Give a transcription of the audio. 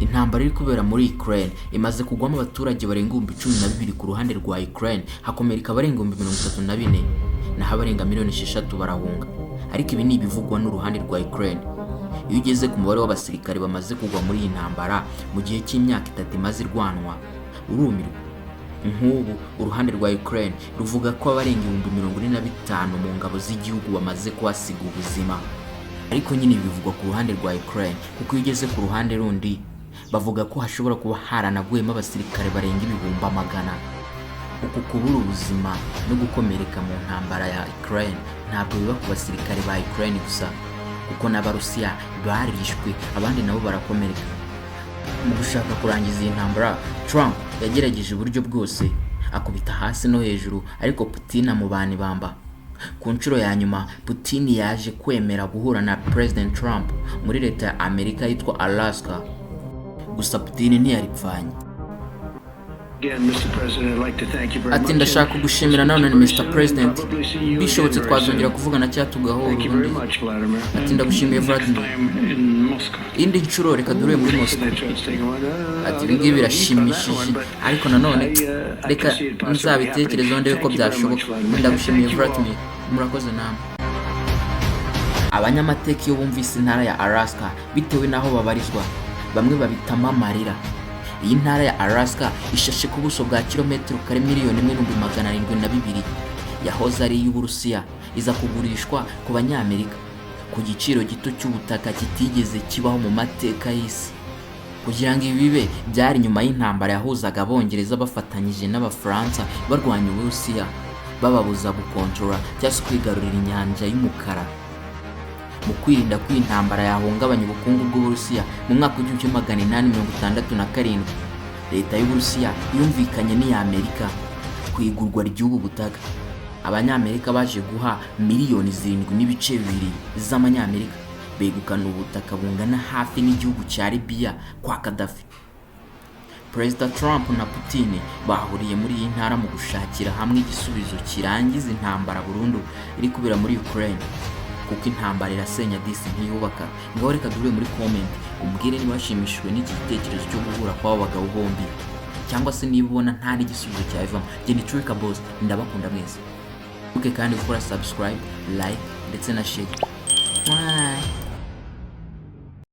Intambara iri kubera muri Ukraine imaze kugwamo abaturage barenga 12,000 ku ruhande rwa Ukraine, hakomereka barenga 34,000 naho abarenga 6,000,000 barahunga. Ariko ibi ni ibivugwa n'uruhande rwa Ukraine. Iyo ugeze ku mubare w'abasirikare bamaze kugwa muri iyi ntambara mu gihe cy'imyaka 3 imaze irwanwa, urumirwa. Nk'ubu uruhande rwa Ukraine ruvuga ko abarenga 45,000 mu ngabo z'igihugu bamaze kuhasiga ubuzima. Ariko nyine bivugwa ku ruhande rwa Ukraine, kuko iyo ugeze ku ruhande rundi bavuga ko hashobora kuba haranaguyemo abasirikare barenga 100,000. Uku kubura ubuzima no gukomereka mu ntambara ya Ukraine ntabwo biba ku basirikare ba Ukraine gusa, kuko n'abarusiya barishwe abandi nabo barakomereka. Mu gushaka kurangiza iyi ntambara, Trump yagerageje uburyo bwose, akubita hasi no hejuru, ariko Putin amubana ibamba. Ku nshuro ya nyuma Putin yaje kwemera guhura na President Trump muri leta ya Amerika yitwa Alaska. Gusa Putin ntiyaripfanye. Ati ndashaka gushimira none Mr. President, bishobotse twazongera kuvugana cyangwa tugahura ubundi. Ati ndagushimiye Vladimir, indi nshuro reka dure muri Moscow. Ati ibi ngibi birashimishije, ariko nanone reka nzabitekerezaho ndebe ko byashoboka. Ndagushimiye Vladimir, murakoze namwe. Abanyamateka iyo bumvise intara ya Alaska bitewe naho babarizwa, bamwe babitama amarira. Iyi ntara ya Alaska ishashe ku buso bwa kilometero kare 1,702,000, yahoze ari iy'Uburusiya, iza kugurishwa ku banyamerika ku giciro gito cy'ubutaka kitigeze kibaho mu mateka y'isi. Kugira ngo ibi bibe, byari nyuma y'intambara yahuzaga Abongereza bafatanyije n'Abafaransa barwanya Uburusiya, bababuza gukontorora cyangwa kwigarurira inyanja y'umukara. Mu kwirinda ko intambara yahungabanya ubukungu bw'Uburusiya, mu mwaka w'1867 leta y'Uburusiya yumvikanye n'iy'Amerika ku igurwa ry'ubu butaka. Abanyamerika baje guha miliyoni 7.2 z'amanyamerika, begukana ubutaka bungana hafi n'igihugu cya Libya kwa Gaddafi. Perezida Trump na Putin bahuriye muri iyi ntara mu gushakira hamwe igisubizo kirangiza intambara burundu iri kubera muri Ukraine, kuko intambara irasenya disi ntiyubaka. Ngaho reka dure muri comment umbwire niba washimishijwe n'iki gitekerezo cyo guhura kw'abo bagabo bombi, cyangwa se niba ubona nta n'igisubizo cyavamo. Jye ni Trika Boss, ndabakunda mwese. Kandi gukora subscribe, like ndetse na share. Bye.